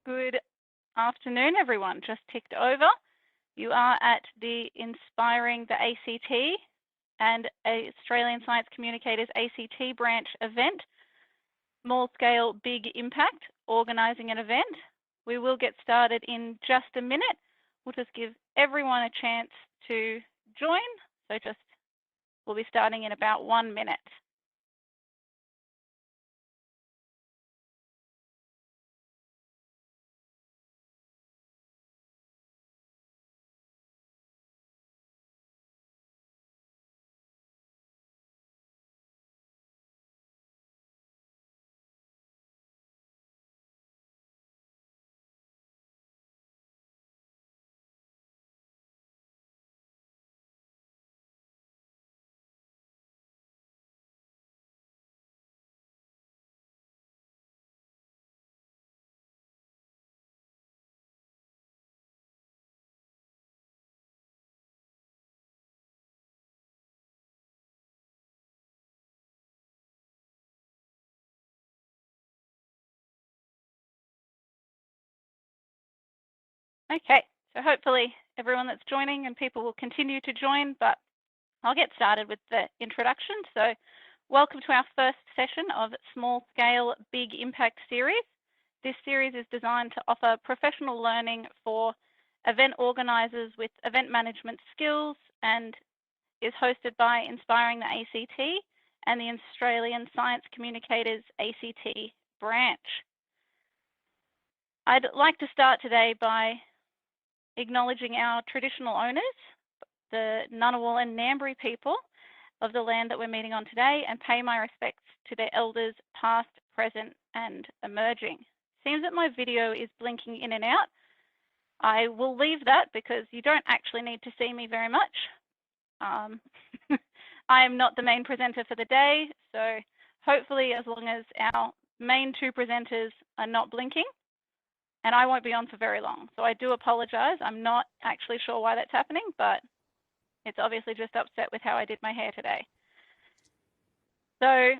Good afternoon, everyone. Just ticked over. You are at the Inspiring the ACT and Australian Science Communicators ACT branch event, Small Scale Big Impact, organising an event. We will get started in just a minute. We'll just give everyone a chance to join. We'll be starting in about 1 minute. Okay, so hopefully everyone that's joining and people will continue to join, but I'll get started with the introduction. So welcome to our first session of Small Scale Big Impact series. This series is designed to offer professional learning for event organisers with event management skills and is hosted by Inspiring the ACT and the Australian Science Communicators ACT branch. I'd like to start today by acknowledging our traditional owners, the Ngunnawal and Ngambri people of the land that we're meeting on today, and pay my respects to their elders past, present and emerging. Seems that my video is blinking in and out. I will leave that because you don't actually need to see me very much. I am not the main presenter for the day, so hopefully as long as our main two presenters are not blinking, and I won't be on for very long. So I do apologize. I'm not actually sure why that's happening, but it's obviously just upset with how I did my hair today. So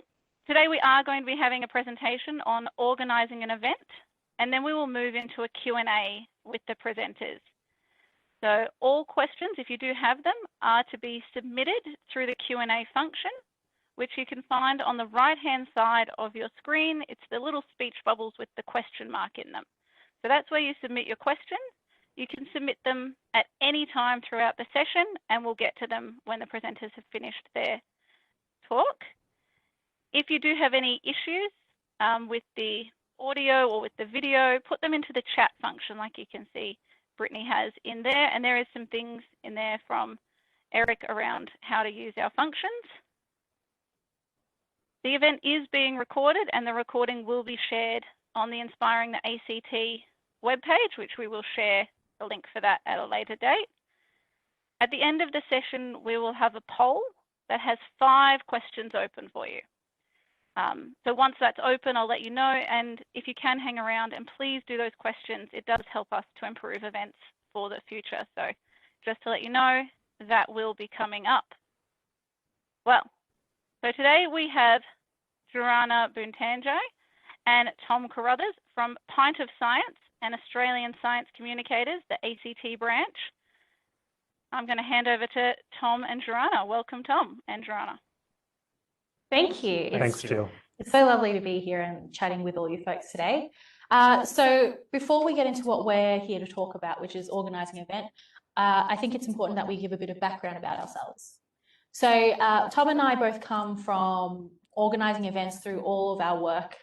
today we are going to be having a presentation on organising an event, and then we will move into a Q&A with the presenters. So all questions, if you do have them, are to be submitted through the Q&A function, which you can find on the right-hand side of your screen. It's the little speech bubbles with the question mark in them. So that's where you submit your questions. You can submit them at any time throughout the session, and we'll get to them when the presenters have finished their talk. If you do have any issues with the audio or with the video, put them into the chat function like you can see Brittany has in there. And there is some things in there from Eric around how to use our functions. The event is being recorded and the recording will be shared on the Inspiring the ACT webpage, which we will share the link for that at a later date. At the end of the session, we will have a poll that has 5 questions open for you. So once that's open, I'll let you know. And if you can hang around and please do those questions, it does help us to improve events for the future. So just to let you know, that will be coming up. Well, so today we have Jirana Boontanjai and Tom Carruthers from Pint of Science and Australian Science Communicators, the ACT branch. I'm going to hand over to Tom and Jirana. Welcome, Tom and Jirana. Thank you. Thanks, Jill. It's so lovely to be here and chatting with all you folks today. So before we get into what we're here to talk about, which is organising an event, I think it's important that we give a bit of background about ourselves. So Tom and I both come from organising events through all of our work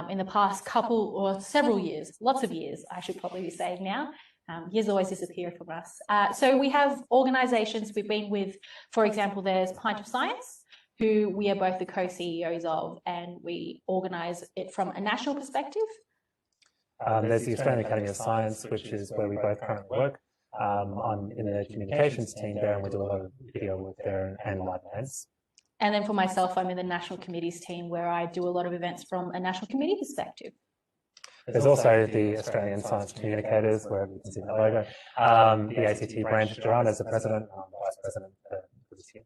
in the past couple or several years, lots of years, I should probably be saying now. Years always disappear from us. So we have organisations we've been with, for example, there's Pint of Science, who we are both the co-CEOs of, and we organise it from a national perspective. There's the Australian Academy of Science, which is where we both currently work in the communications team there, and we do a lot of video work there and live events. And then for myself, I'm in the national committees team where I do a lot of events from a national committee perspective. There's also the Australian Science Communicators, where you can see the logo. The ACT branch, Jirana is the president, vice president for this year.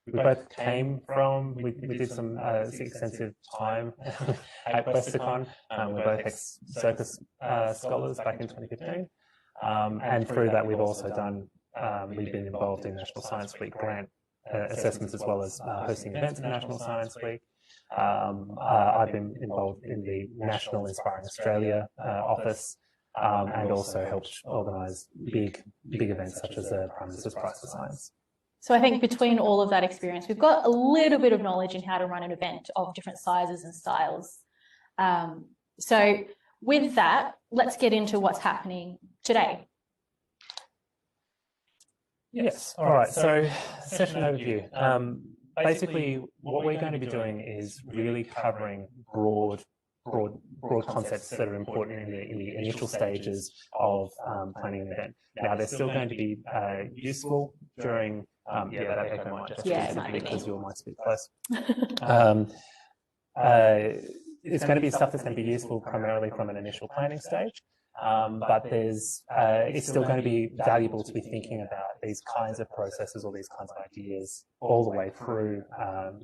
we both came from, we did some extensive time at Questacon. We're both ex-circus scholars back in 2015. And through that, we've also done, we've been involved in National Science Week grant assessments, as well as hosting events in National Science Week. I've been involved in the National Inspiring Australia office, and also helped organise big events such as the Prime Minister's Prize for Science. So I think between all of that experience, we've got a little bit of knowledge in how to run an event of different sizes and styles. So with that, let's get into what's happening today. Yes, all right, so session overview. Basically, what we're going to be doing is really covering broad concepts that are important in the initial stages of planning an event. Now, they're still going to be useful during, that echo might just be because your mic's a bit close. It's going to be stuff that's going to be useful primarily from an initial planning stage, but it's still going to be valuable to be thinking about these kinds of processes or these kinds of ideas all the way through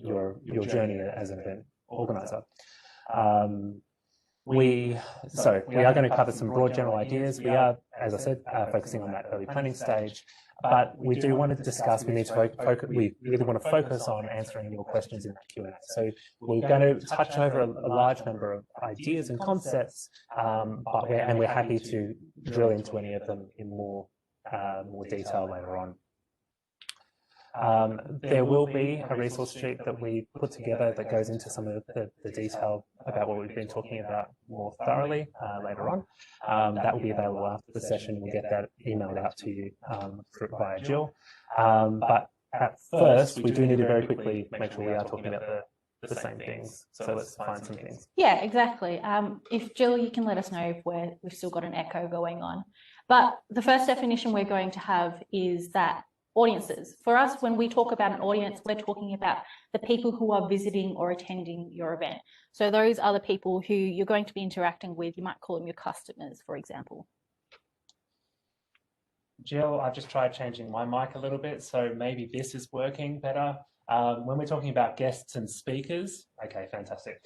your journey as an event organizer. We are going to cover some broad general ideas. We are, as I said, focusing on that early planning stage, but we do want to discuss, we really want to focus on answering your questions in the Q&A. So we're going to touch over a large number of ideas and concepts, but we're happy to drill into any of them in more detail later on. There will be a resource sheet that we put together that goes into some of the detail about what we've been talking about more thoroughly later on. That will be available after the session. We'll get that emailed out to you via Jill. But at first, we do need to very quickly make sure we are talking about the same things. So let's find some things. Yeah, exactly. If Jill, you can let us know if we've still got an echo going on. But the first definition we're going to have is that audiences. For us, when we talk about an audience, we're talking about the people who are visiting or attending your event. So those are the people who you're going to be interacting with. You might call them your customers, for example. Jill, I've just tried changing my mic a little bit, so maybe this is working better. When we're talking about guests and speakers, okay, fantastic.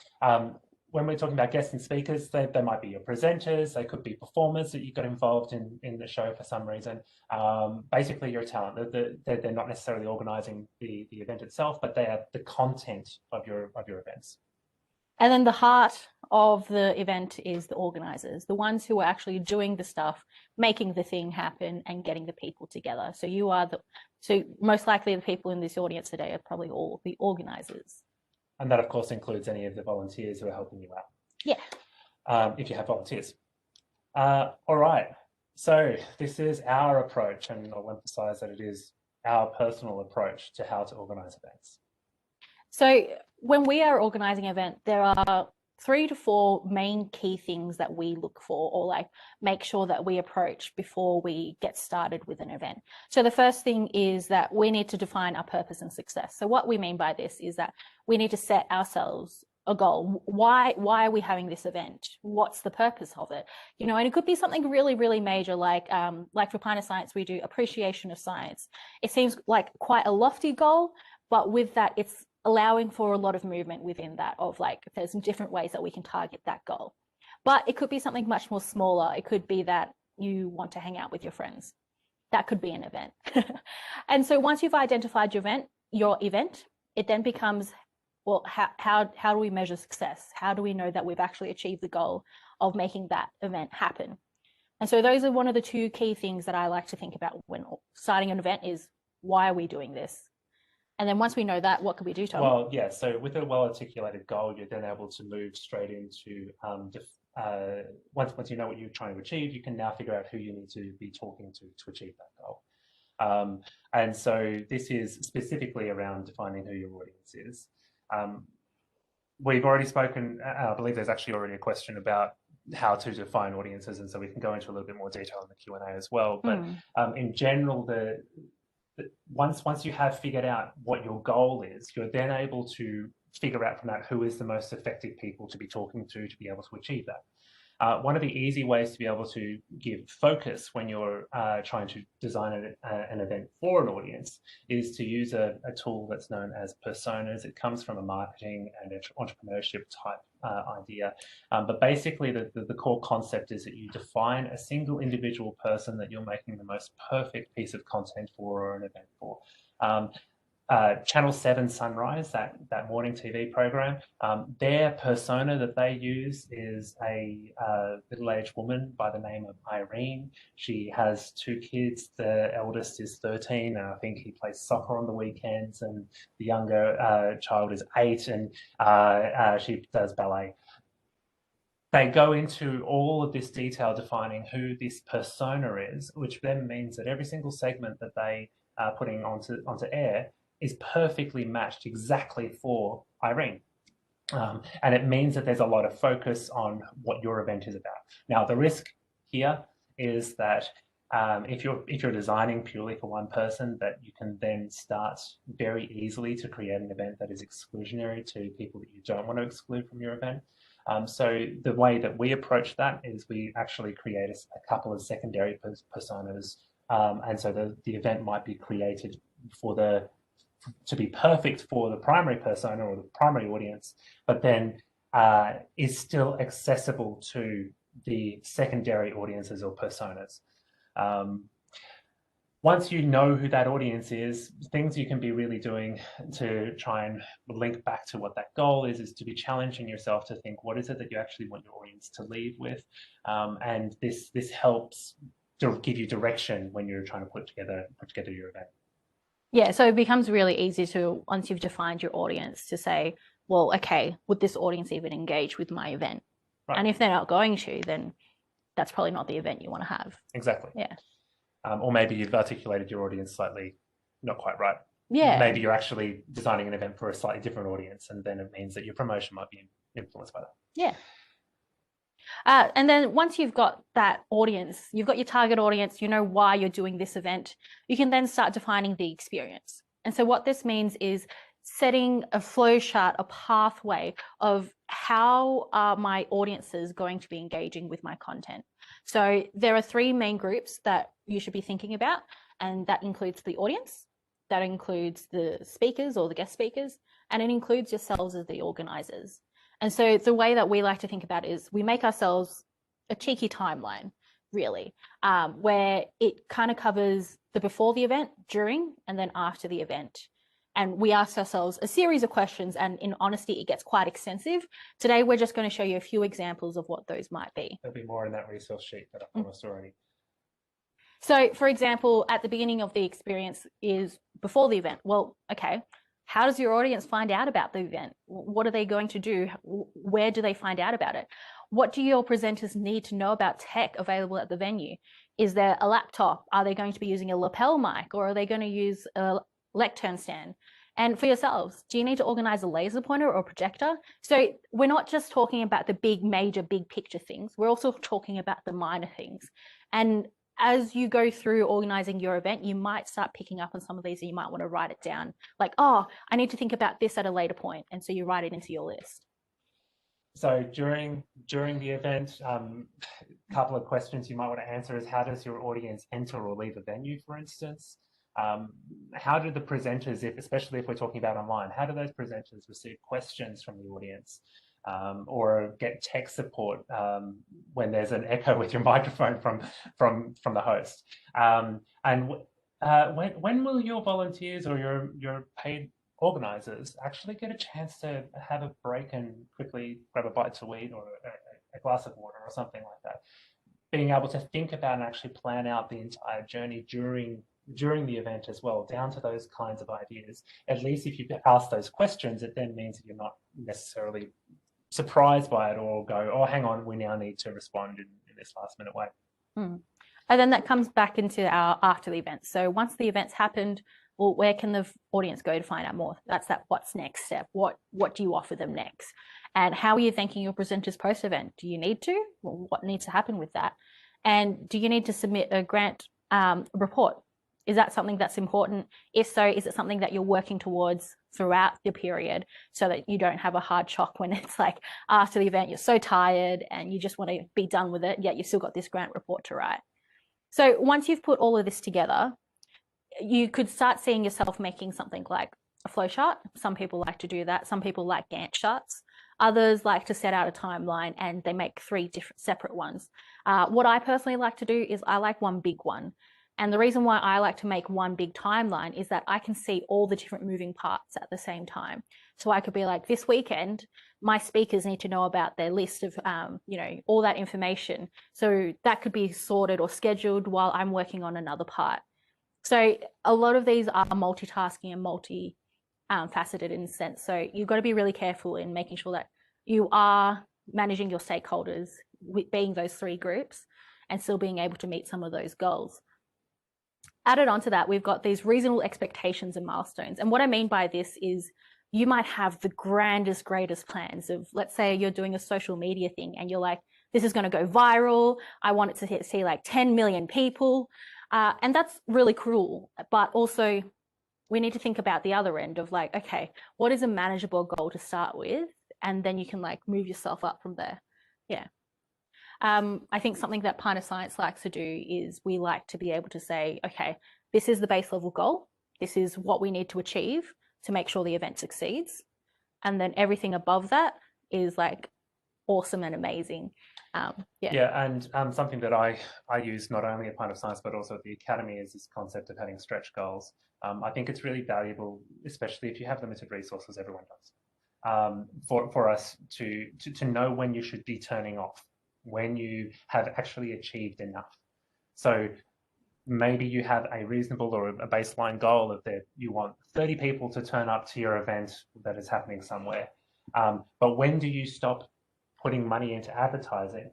When we're talking about guests and speakers, they might be your presenters, they could be performers that you got involved in the show for some reason. Basically, you're a talent. They're not necessarily organising the event itself, but they are the content of your events. And then the heart of the event is the organisers, the ones who are actually doing the stuff, making the thing happen and getting the people together. So you are so most likely the people in this audience today are probably all the organisers. And that, of course, includes any of the volunteers who are helping you out. Yeah. If you have volunteers. All right. So this is our approach, and I'll emphasise that it is our personal approach to how to organise events. So when we are organising an event, there are 3 to 4 main key things that we look for, or like make sure that we approach before we get started with an event. So the first thing is that we need to define our purpose and success. So what we mean by this is that we need to set ourselves a goal. Why are we having this event? What's the purpose of it? You know, and it could be something really, really major, like for Planet Science, we do appreciation of science. It seems like quite a lofty goal, but with that, it's allowing for a lot of movement within that, of like, there's some different ways that we can target that goal. But it could be something much more smaller. It could be that you want to hang out with your friends. That could be an event. And so once you've identified your event, it then becomes, well, how do we measure success? How do we know that we've actually achieved the goal of making that event happen? And so those are one of the 2 key things that I like to think about when starting an event is, why are we doing this? And then once we know that, what can we do, Tom? Well, yeah, so with a well-articulated goal, you're then able to move straight into, once you know what you're trying to achieve, you can now figure out who you need to be talking to achieve that goal. And so this is specifically around defining who your audience is. We've already spoken, I believe there's actually already a question about how to define audiences, and so we can go into a little bit more detail in the Q&A as well. But in general, once you have figured out what your goal is, you're then able to figure out from that who is the most effective people to be talking to be able to achieve that. One of the easy ways to be able to give focus when you're trying to design an event for an audience is to use a tool that's known as personas. It comes from a marketing and entrepreneurship type idea. But basically, the core concept is that you define a single individual person that you're making the most perfect piece of content for or an event for. Channel 7 Sunrise, that morning TV program, their persona that they use is a middle-aged woman by the name of Irene. She has 2 kids. The eldest is 13, and I think he plays soccer on the weekends, and the younger child is 8, and she does ballet. They go into all of this detail defining who this persona is, which then means that every single segment that they are putting onto air is perfectly matched exactly for Irene. And it means that there's a lot of focus on what your event is about. Now, the risk here is that if you're designing purely for one person, that you can then start very easily to create an event that is exclusionary to people that you don't want to exclude from your event. So the way that we approach that is we actually create a couple of secondary personas. And so the event might be created to be perfect for the primary persona or the primary audience, but then is still accessible to the secondary audiences or personas. Once you know who that audience is, things you can be really doing to try and link back to what that goal is to be challenging yourself to think, what is it that you actually want your audience to leave with? And this helps to give you direction when you're trying to put together your event. Yeah, so it becomes really easy to, once you've defined your audience, to say, well, okay, would this audience even engage with my event? Right. And if they're not going to, then that's probably not the event you want to have. Exactly. Yeah. Or maybe you've articulated your audience slightly not quite right. Yeah. Maybe you're actually designing an event for a slightly different audience, and then it means that your promotion might be influenced by that. Yeah. And then once you've got that audience, you've got your target audience, you know why you're doing this event, you can then start defining the experience. And so what this means is setting a flow chart, a pathway of how are my audiences going to be engaging with my content. So there are 3 main groups that you should be thinking about, and that includes the audience, that includes the speakers or the guest speakers, and it includes yourselves as the organisers. And so the way that we like to think about it is we make ourselves a cheeky timeline, really, where it kind of covers the before the event, during, and then after the event. And we ask ourselves a series of questions, and in honesty, it gets quite extensive. Today, we're just going to show you a few examples of what those might be. There'll be more in that resource sheet that I promised already. So, for example, at the beginning of the experience is before the event. Well, okay. How does your audience find out about the event? What are they going to do? Where do they find out about it? What do your presenters need to know about tech available at the venue? Is there a laptop? Are they going to be using a lapel mic, or are they going to use a lectern stand? And for yourselves, do you need to organize a laser pointer or a projector? So we're not just talking about the big, major, big picture things. We're also talking about the minor things. And as you go through organizing your event, you might start picking up on some of these, and you might want to write it down. Like, oh, I need to think about this at a later point. And so you write it into your list. So during the event, a couple of questions you might want to answer is, how does your audience enter or leave a venue, for instance? How do the presenters, especially if we're talking about online, how do those presenters receive questions from the audience? Or get tech support when there's an echo with your microphone from the host. And when will your volunteers or your paid organisers actually get a chance to have a break and quickly grab a bite to eat, or a glass of water or something like that? Being able to think about and actually plan out the entire journey during the event as well, down to those kinds of ideas. At least if you ask those questions, it then means that you're not necessarily surprised by it, or go, oh, hang on, we now need to respond in this last minute way. And then that comes back into our after the event. So once the event's happened, well, where can the audience go to find out more? That's that what's next step. What do you offer them next? And how are you thanking your presenters post-event? Do you need to? Well, what needs to happen with that? And do you need to submit a grant report? Is that something that's important? If so, is it something that you're working towards throughout the period so that you don't have a hard shock when it's like after the event, you're so tired and you just want to be done with it, yet you've still got this grant report to write. So once you've put all of this together, you could start seeing yourself making something like a flowchart. Some people like to do that. Some people like Gantt charts. Others like to set out a timeline and they make 3 different separate ones. What I personally like to do is I like one big one. And the reason why I like to make one big timeline is that I can see all the different moving parts at the same time. So I could be like, this weekend, my speakers need to know about their list of, all that information. So that could be sorted or scheduled while I'm working on another part. So a lot of these are multitasking and multi-faceted in a sense. So you've got to be really careful in making sure that you are managing your stakeholders, being those 3 groups, and still being able to meet some of those goals. Added onto that, we've got these reasonable expectations and milestones. And what I mean by this is you might have the grandest, greatest plans of, let's say you're doing a social media thing and you're like, this is going to go viral. I want it to see like 10 million people. And that's really cool. But also we need to think about the other end of like, okay, what is a manageable goal to start with? And then you can like move yourself up from there. Yeah. I think something that Pint of Science likes to do is we like to be able to say, okay, this is the base level goal. This is what we need to achieve to make sure the event succeeds. And then everything above that is like awesome and amazing. And something that I use not only at Pint of Science, but also at the Academy is this concept of having stretch goals. I think it's really valuable, especially if you have limited resources, everyone does, for us to know when you should be turning off, when you have actually achieved enough. So maybe you have a reasonable or a baseline goal of that you want 30 people to turn up to your event that is happening somewhere. But when do you stop putting money into advertising?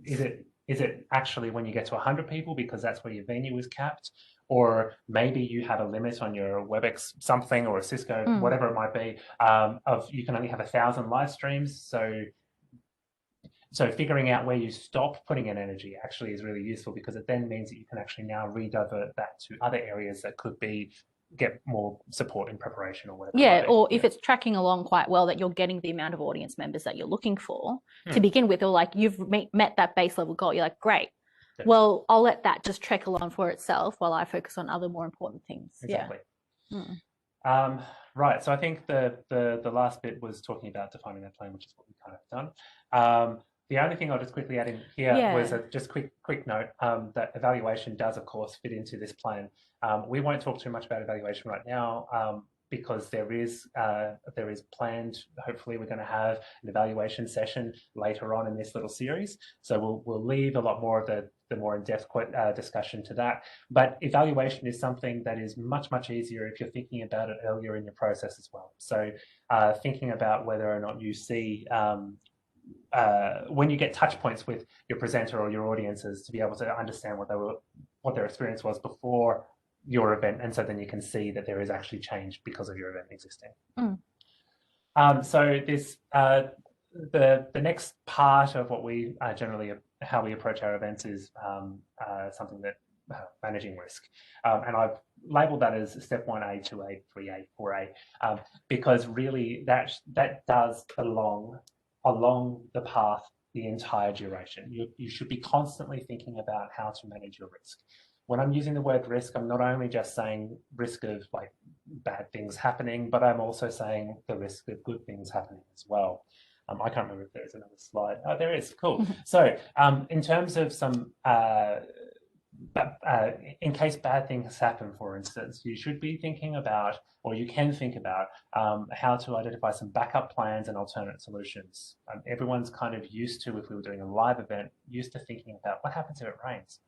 Is it actually when you get to 100 people because that's where your venue is capped? Or maybe you have a limit on your WebEx something or a Cisco, whatever it might be, of you can only have 1,000 live streams. So figuring out where you stop putting in energy actually is really useful, because it then means that you can actually now redivert that to other areas that could get more support in preparation or whatever. Yeah, or if it's tracking along quite well that you're getting the amount of audience members that you're looking for to begin with, or like you've met that base level goal, you're like, great. Definitely. Well, I'll let that just trek along for itself while I focus on other more important things. Exactly. Yeah. Right. So I think the last bit was talking about defining that plan, which is what we've kind of done. The only thing I'll just quickly add in here was a just quick note that evaluation does, of course, fit into this plan. We won't talk too much about evaluation right now because there is planned. Hopefully, we're going to have an evaluation session later on in this little series. So we'll leave a lot more of the more in-depth discussion to that. But evaluation is something that is much easier if you're thinking about it earlier in your process as well. So thinking about whether or not you see when you get touch points with your presenter or your audiences, to be able to understand what their experience was before your event, and so then you can see that there is actually change because of your event existing. So this the next part of what we generally how we approach our events is something that managing risk, and I've labelled that as step 1A, 2A, 3A, 4A, because really that does along the path the entire duration. You should be constantly thinking about how to manage your risk. When I'm using the word risk, I'm not only just saying risk of like bad things happening, but I'm also saying the risk of good things happening as well. I can't remember if there's another slide. Oh, there is. Cool. So in terms of some, in case bad things happen, for instance, you should be thinking about, or you can think about how to identify some backup plans and alternate solutions. Everyone's kind of used to, if we were doing a live event, used to thinking about what happens if it rains.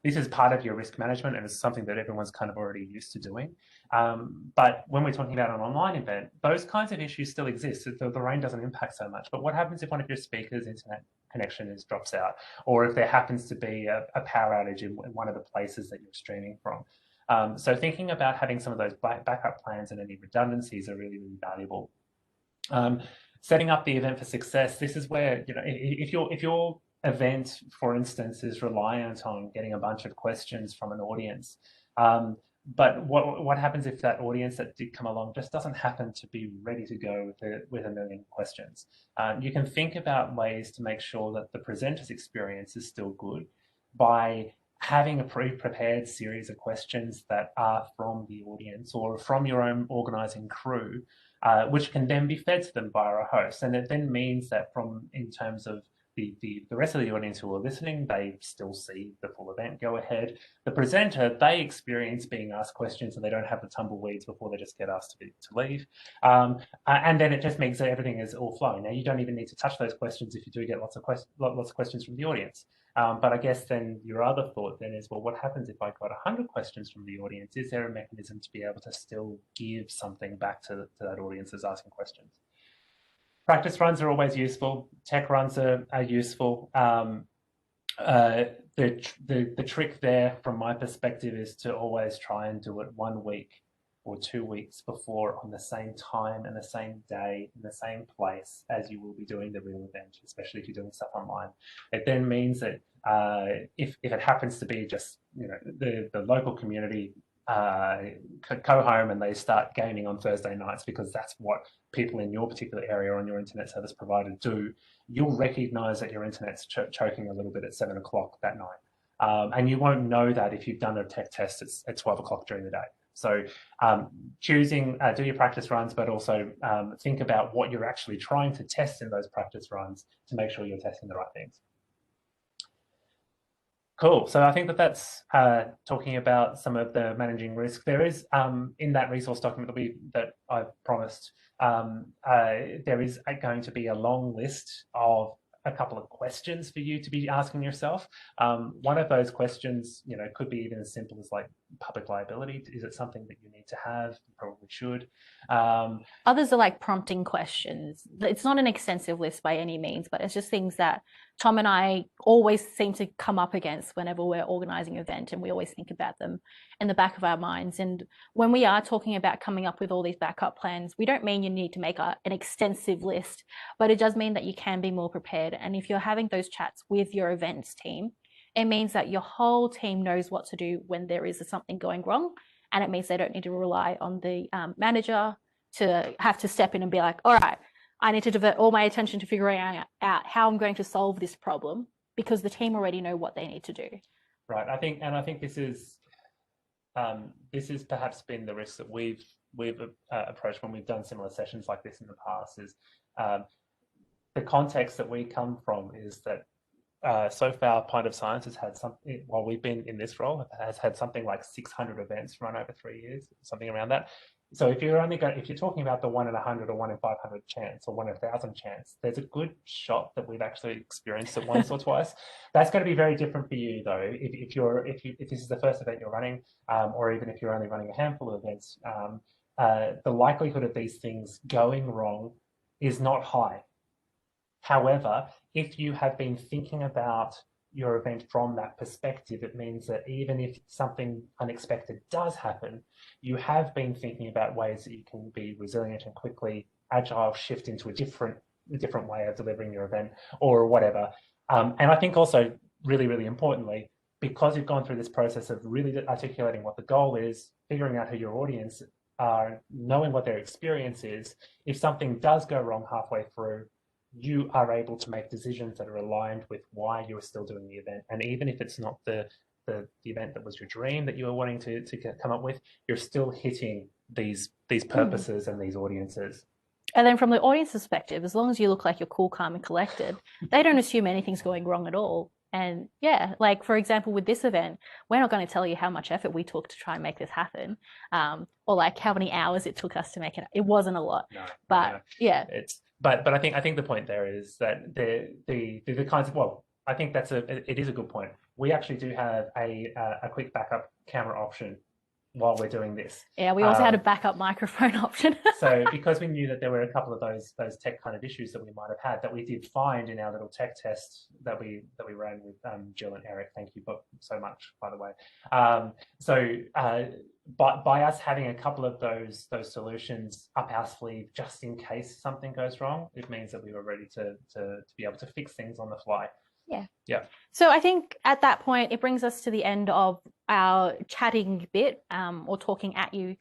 This is part of your risk management, and it's something that everyone's kind of already used to doing. But when we're talking about an online event, those kinds of issues still exist. The rain doesn't impact so much. But what happens if one of your speakers' internet connection drops out, or if there happens to be a power outage in one of the places that you're streaming from? So thinking about having some of those backup plans and any redundancies are really, really valuable. Setting up the event for success. This is where, if your event, for instance, is reliant on getting a bunch of questions from an audience, But what happens if that audience that did come along just doesn't happen to be ready to go with a million questions? You can think about ways to make sure that the presenter's experience is still good by having a pre-prepared series of questions that are from the audience or from your own organising crew, which can then be fed to them via a host. And it then means that in terms of the rest of the audience who are listening, they still see the full event go ahead. The presenter, they experience being asked questions and they don't have the tumbleweeds before they just get asked to leave. And then it just makes that everything is all flowing. Now, you don't even need to touch those questions if you do get lots of questions from the audience. But I guess then your other thought then is, well, what happens if I got 100 questions from the audience? Is there a mechanism to be able to still give something back to that audience that's asking questions? Practice runs are always useful. Tech runs are useful. The trick there, from my perspective, is to always try and do it 1 week or 2 weeks before, on the same time and the same day in the same place as you will be doing the real event, especially if you're doing stuff online. It then means that if it happens to be just the local community go home and they start gaming on Thursday nights because that's what people in your particular area on your internet service provider do, you'll recognize that your internet's choking a little bit at 7 o'clock that night. And you won't know that if you've done a tech test at 12 o'clock during the day. So do your practice runs, but also think about what you're actually trying to test in those practice runs to make sure you're testing the right things. Cool. So I think that's talking about some of the managing risk. There is in that resource document that I've promised, there is going to be a long list of a couple of questions for you to be asking yourself. One of those questions, could be even as simple as like public liability. Is it something that you need to have? You probably should. Others are like prompting questions. It's not an extensive list by any means, but it's just things that Tom and I always seem to come up against whenever we're organising an event, and we always think about them in the back of our minds. And when we are talking about coming up with all these backup plans, we don't mean you need to make an extensive list, but it does mean that you can be more prepared. And if you're having those chats with your events team, it means that your whole team knows what to do when there is something going wrong. And it means they don't need to rely on the manager to have to step in and be like, all right, I need to divert all my attention to figuring out how I'm going to solve this problem, because the team already know what they need to do. Right. I think this is perhaps been the risk that we've approached when we've done similar sessions like this in the past. Is the context that we come from is that so far Point of Science has had something, while we've been in this role, has had something like 600 events run over 3 years, something around that. So if you're talking about the 1 in 100 or 1 in 500 chance or 1 in 1,000 chance, there's a good shot that we've actually experienced it once or twice. That's going to be very different for you though. If this is the first event you're running, or even if you're only running a handful of events, the likelihood of these things going wrong is not high. However, if you have been thinking about your event from that perspective, it means that even if something unexpected does happen, you have been thinking about ways that you can be resilient and quickly agile, shift into a different way of delivering your event or whatever. And I think also really, really importantly, because you've gone through this process of really articulating what the goal is, figuring out who your audience are, knowing what their experience is, if something does go wrong halfway through, you are able to make decisions that are aligned with why you are still doing the event. And even if it's not the event that was your dream that you were wanting to come up with, you're still hitting these purposes and these audiences. And then from the audience perspective, as long as you look like you're cool, calm and collected, they don't assume anything's going wrong at all. And yeah, like for example, with this event, we're not going to tell you how much effort we took to try and make this happen, or like how many hours it took us to make it. It wasn't a lot, but yeah. But I think the point there is that the kinds of, well, I think it is a good point. We actually do have a quick backup camera option while we're doing this. Yeah, we also had a backup microphone option. So because we knew that there were a couple of those tech kind of issues that we might have had, that we did find in our little tech test that we ran with Jill and Eric. Thank you so much, by the way. But by us having a couple of those solutions up our sleeve just in case something goes wrong, it means that we were ready to be able to fix things on the fly. Yeah. Yeah. So I think at that point, it brings us to the end of our chatting bit or talking at you,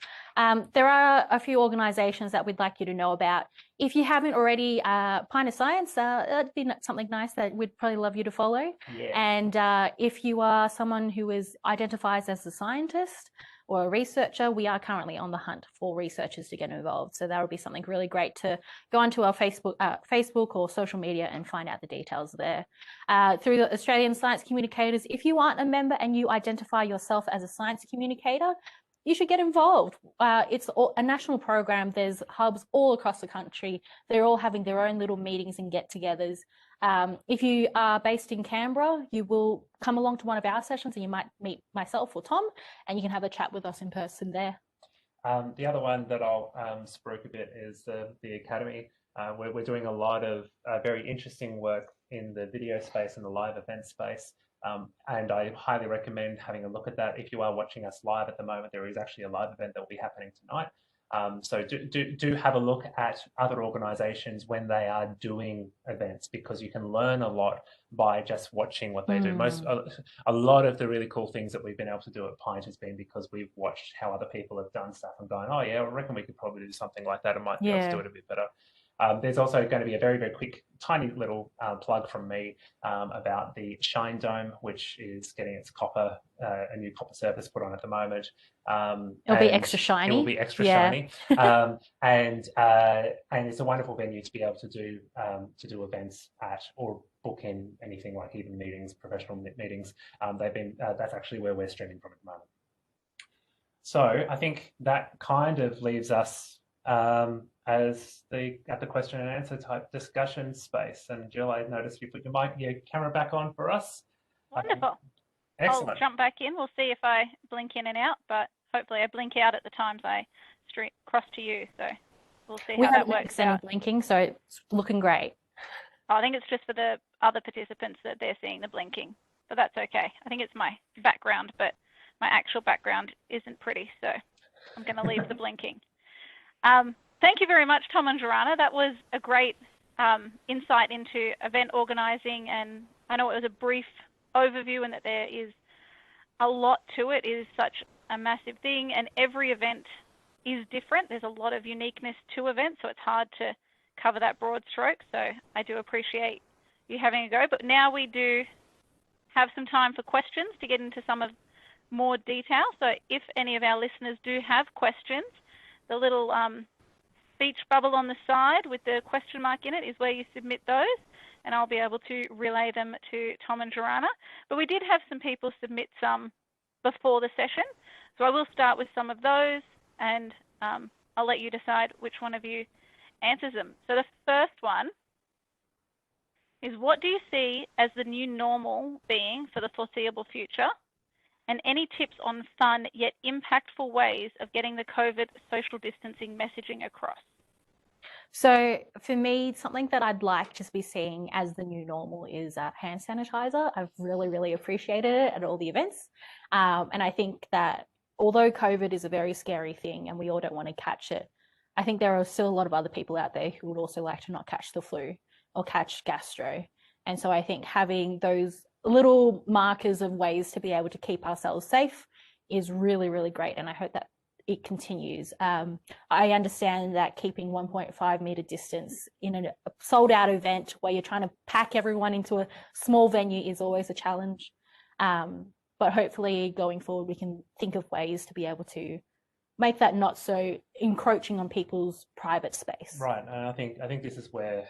there are a few organisations that we'd like you to know about. If you haven't already, Pint of Science, that'd be something nice that we'd probably love you to follow. Yeah. And if you are someone who identifies as a scientist or a researcher, we are currently on the hunt for researchers to get involved. So that would be something really great to go onto our Facebook or social media and find out the details there. Through the Australian Science Communicators, if you aren't a member and you identify yourself as a science communicator, you should get involved. It's a national program. There's hubs all across the country. They're all having their own little meetings and get-togethers. If you are based in Canberra, you will come along to one of our sessions and you might meet myself or Tom, and you can have a chat with us in person there. The other one that I'll spruik a bit is the Academy. We're doing a lot of very interesting work in the video space and the live event space. And I highly recommend having a look at that. If you are watching us live at the moment, there is actually a live event that will be happening tonight. So do have a look at other organisations when they are doing events, because you can learn a lot by just watching what they do. A lot of the really cool things that we've been able to do at Pint has been because we've watched how other people have done stuff and going, oh yeah, I reckon we could probably do something like that and might be able to do it a bit better. There's also going to be a very, very quick, tiny little plug from me about the Shine Dome, which is getting its a new copper surface put on at the moment. It'll be extra shiny. It will be extra shiny, and it's a wonderful venue to be able to do events at, or book in anything like even meetings, professional meetings. That's actually where we're streaming from at the moment. So I think that kind of leaves us as at the question and answer type discussion space. And Jill, I noticed you put your camera back on for us. Wonderful. Excellent. I'll jump back in. We'll see if I blink in and out, but hopefully I blink out at the times I cross to you. So we'll see how that works out. Blinking, so it's looking great. Oh, I think it's just for the other participants that they're seeing the blinking, but that's okay. I think it's my background, but my actual background isn't pretty, so I'm going to leave the blinking. Thank you very much, Tom and Jirana. That was a great insight into event organising, and I know it was a brief overview and that there is a lot to it. It is such a massive thing, and every event is different. There's a lot of uniqueness to events, so it's hard to cover that broad stroke. So I do appreciate you having a go. But now we do have some time for questions to get into some of more detail. So if any of our listeners do have questions, the little speech bubble on the side with the question mark in it is where you submit those, and I'll be able to relay them to Tom and Jirana. But we did have some people submit some before the session, so I will start with some of those, and I'll let you decide which one of you answers them. So the first one is, what do you see as the new normal being for the foreseeable future? And any tips on fun yet impactful ways of getting the COVID social distancing messaging across? So for me, something that I'd like to be seeing as the new normal is hand sanitizer. I've really, really appreciated it at all the events. And I think that although COVID is a very scary thing and we all don't want to catch it, I think there are still a lot of other people out there who would also like to not catch the flu or catch gastro. And so I think having those little markers of ways to be able to keep ourselves safe is really, really great. And I hope that it continues. I understand that keeping 1.5 meter distance in a sold out event where you're trying to pack everyone into a small venue is always a challenge. But hopefully going forward, we can think of ways to be able to make that not so encroaching on people's private space. Right, and I think this is where,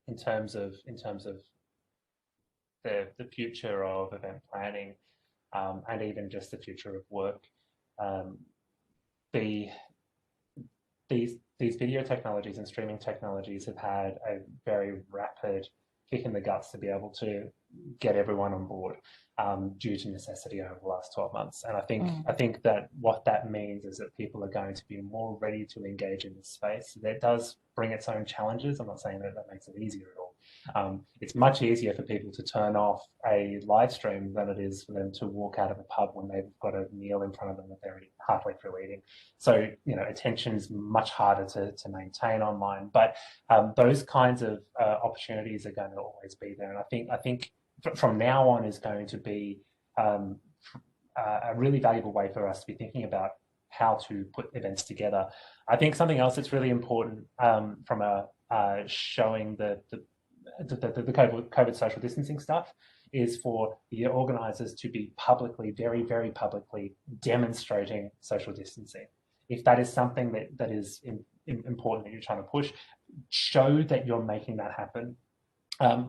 in terms of the future of event planning, and even just the future of work, these video technologies and streaming technologies have had a very rapid kick in the guts to be able to get everyone on board, due to necessity over the last 12 months. And I think that what that means is that people are going to be more ready to engage in this space. That does bring its own challenges. I'm not saying that makes it easier at all. It's much easier for people to turn off a live stream than it is for them to walk out of a pub when they've got a meal in front of them that they're halfway through eating. So, attention's much harder to maintain online, but those kinds of opportunities are going to always be there. And I think from now on is going to be a really valuable way for us to be thinking about how to put events together. I think something else that's really important from showing the COVID social distancing stuff is for the organisers to be publicly, very, very publicly demonstrating social distancing. If that is something that is important that you're trying to push, show that you're making that happen.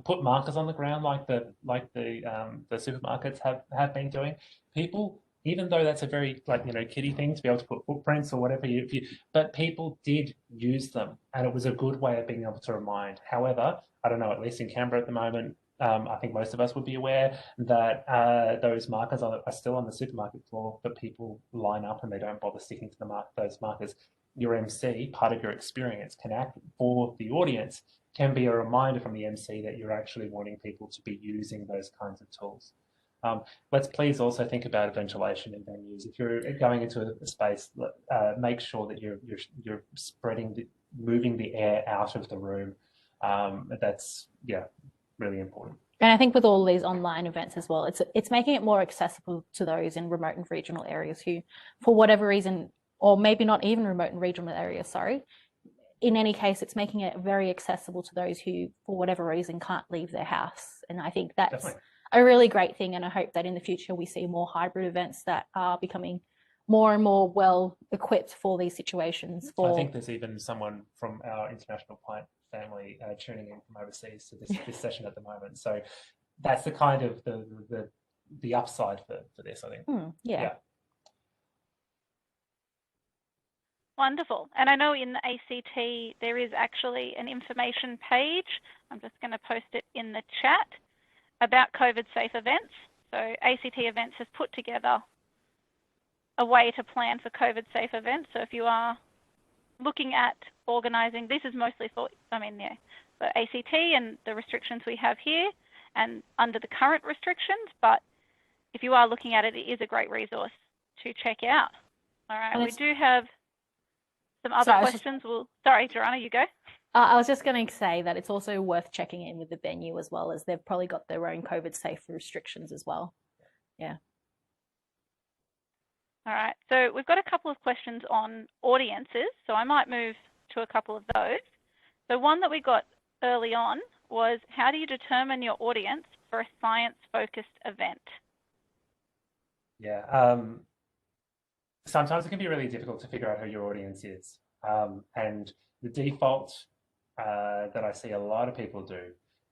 Put markers on the ground like the supermarkets have been doing. People, even though that's a very kiddie thing to be able to put footprints or whatever, but people did use them, and it was a good way of being able to remind. However, I don't know, at least in Canberra at the moment, I think most of us would be aware that those markers are still on the supermarket floor, but people line up and they don't bother sticking to those markers. Your MC, part of your experience, can act for the audience, can be a reminder from the MC that you're actually wanting people to be using those kinds of tools. Let's please also think about ventilation in venues. If you're going into a space, make sure that you're moving the air out of the room. That's really important. And I think with all these online events as well, it's making it more accessible to those in remote and regional areas who, for whatever reason, or maybe not even remote and regional areas, sorry. In any case, it's making it very accessible to those who, for whatever reason, can't leave their house. And I think that's definitely a really great thing. And I hope that in the future we see more hybrid events that are becoming more and more well equipped for these situations. I think there's even someone from our international client family tuning in from overseas to this session at the moment. So that's the kind of the upside for this, I think. Yeah. Wonderful. And I know in the ACT there is actually an information page. I'm just going to post it in the chat about COVID safe events. So ACT Events has put together a way to plan for COVID safe events. So if you are looking at organising, this is mostly for ACT and the restrictions we have here and under the current restrictions, but if you are looking at it, it is a great resource to check out. All right, we do have some other questions. Sorry, Jirana, you go. I was just going to say that it's also worth checking in with the venue as well, as they've probably got their own COVID safe restrictions as well. Yeah. All right, so we've got a couple of questions on audiences, so I might move to a couple of those. So one that we got early on was, how do you determine your audience for a science-focused event? Yeah, sometimes it can be really difficult to figure out who your audience is. And the default that I see a lot of people do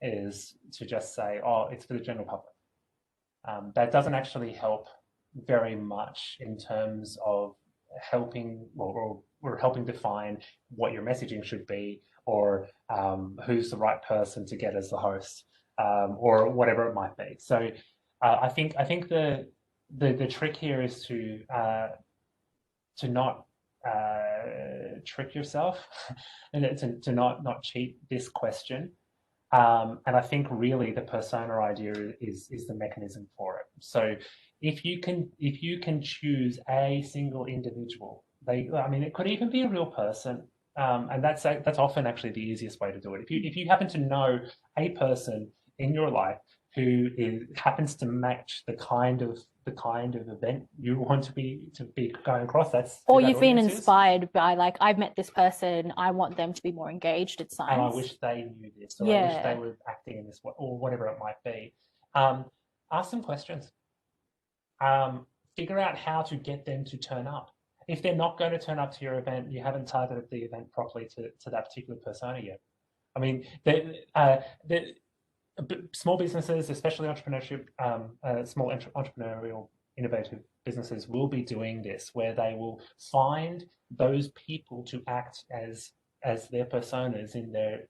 is to just say, oh, it's for the general public. That doesn't actually help very much in terms of helping or helping define what your messaging should be, or who's the right person to get as the host, or whatever it might be. So I think the trick here is to not trick yourself and to not cheat this question. And I think really the persona idea is the mechanism for it. So if you can choose a single individual, it could even be a real person, and that's often actually the easiest way to do it. If you happen to know a person in your life who happens to match the kind of event you want to be going across, or you've been inspired by, like, I've met this person, I want them to be more engaged in science, and I wish they knew this, or I wish they were acting in this way, or whatever it might be. Ask some questions. Figure out how to get them to turn up. If they're not going to turn up to your event, you haven't targeted the event properly to that particular persona yet. I mean, small businesses, especially entrepreneurship, small entrepreneurial innovative businesses will be doing this, where they will find those people to act as their personas in their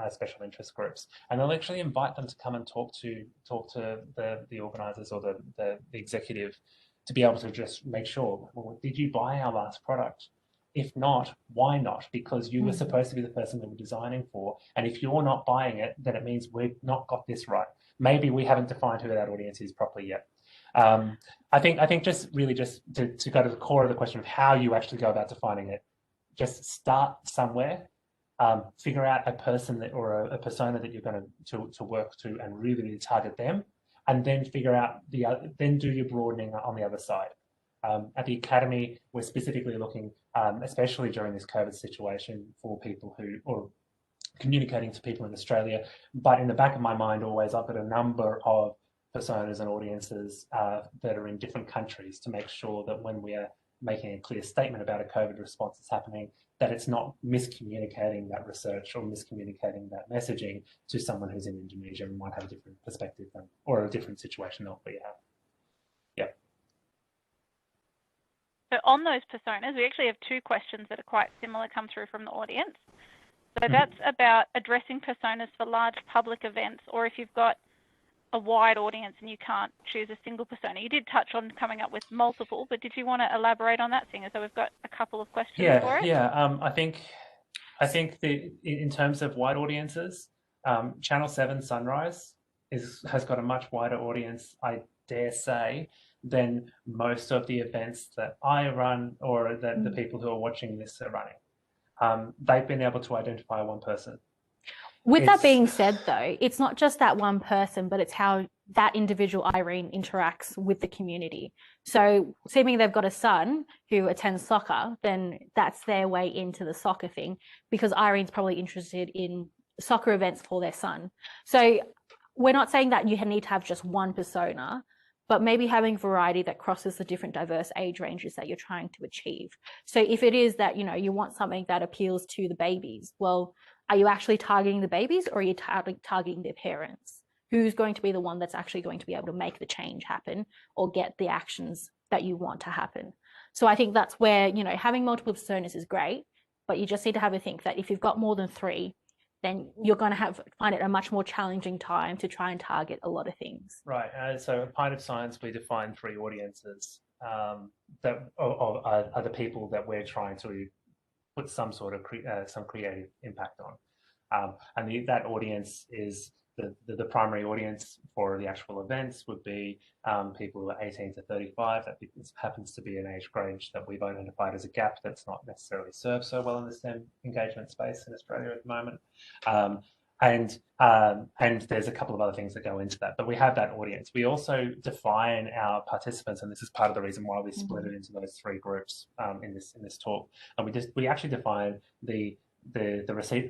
special interest groups, and they'll actually invite them to come and talk to the organisers or the executive, to be able to just make sure, well, did you buy our last product? If not, why not? Because you were supposed to be the person that we're designing for. And if you're not buying it, then it means we've not got this right. Maybe we haven't defined who that audience is properly yet. I think just to go to the core of the question of how you actually go about defining it, just start somewhere, figure out a person or a persona that you're going to work to, and really target them. and then figure out then do your broadening on the other side. At the Academy, we're specifically looking, especially during this COVID situation, for people or communicating to people in Australia. But in the back of my mind, always, I've got a number of personas and audiences that are in different countries to make sure that when we are making a clear statement about a COVID response that's happening, that it's not miscommunicating that research or miscommunicating that messaging to someone who's in Indonesia and might have a different perspective or a different situation than we have. Yeah. So on those personas, we actually have two questions that are quite similar come through from the audience. So that's about addressing personas for large public events, or if you've got a wide audience and you can't choose a single persona. You did touch on coming up with multiple, but did you want to elaborate on that, seeing as though we've got a couple of questions for it? Yeah. I think in terms of wide audiences, Channel 7 Sunrise has got a much wider audience, I dare say, than most of the events that I run or that the people who are watching this are running. They've been able to identify one person. With that being said, though, it's not just that one person, but it's how that individual Irene interacts with the community. So, assuming they've got a son who attends soccer, then that's their way into the soccer thing, because Irene's probably interested in soccer events for their son. So, we're not saying that you need to have just one persona, but maybe having variety that crosses the different diverse age ranges that you're trying to achieve. So if it is that, you want something that appeals to the babies, well, are you actually targeting the babies, or are you targeting their parents? Who's going to be the one that's actually going to be able to make the change happen or get the actions that you want to happen? So I think that's where, having multiple personas is great, but you just need to have a think that if you've got more than 3, then you're going to find it a much more challenging time to try and target a lot of things. Right. So at Pint of Science, we define 3 audiences that are the people that we're trying to put some sort of some creative impact on. And that audience is the primary audience for the actual events would be people who are 18 to 35. That happens to be an age range that we've identified as a gap that's not necessarily served so well in the STEM engagement space in Australia at the moment. And there's a couple of other things that go into that, but we have that audience. We also define our participants, and this is part of the reason why we split it into those 3 groups in this talk. And we actually define the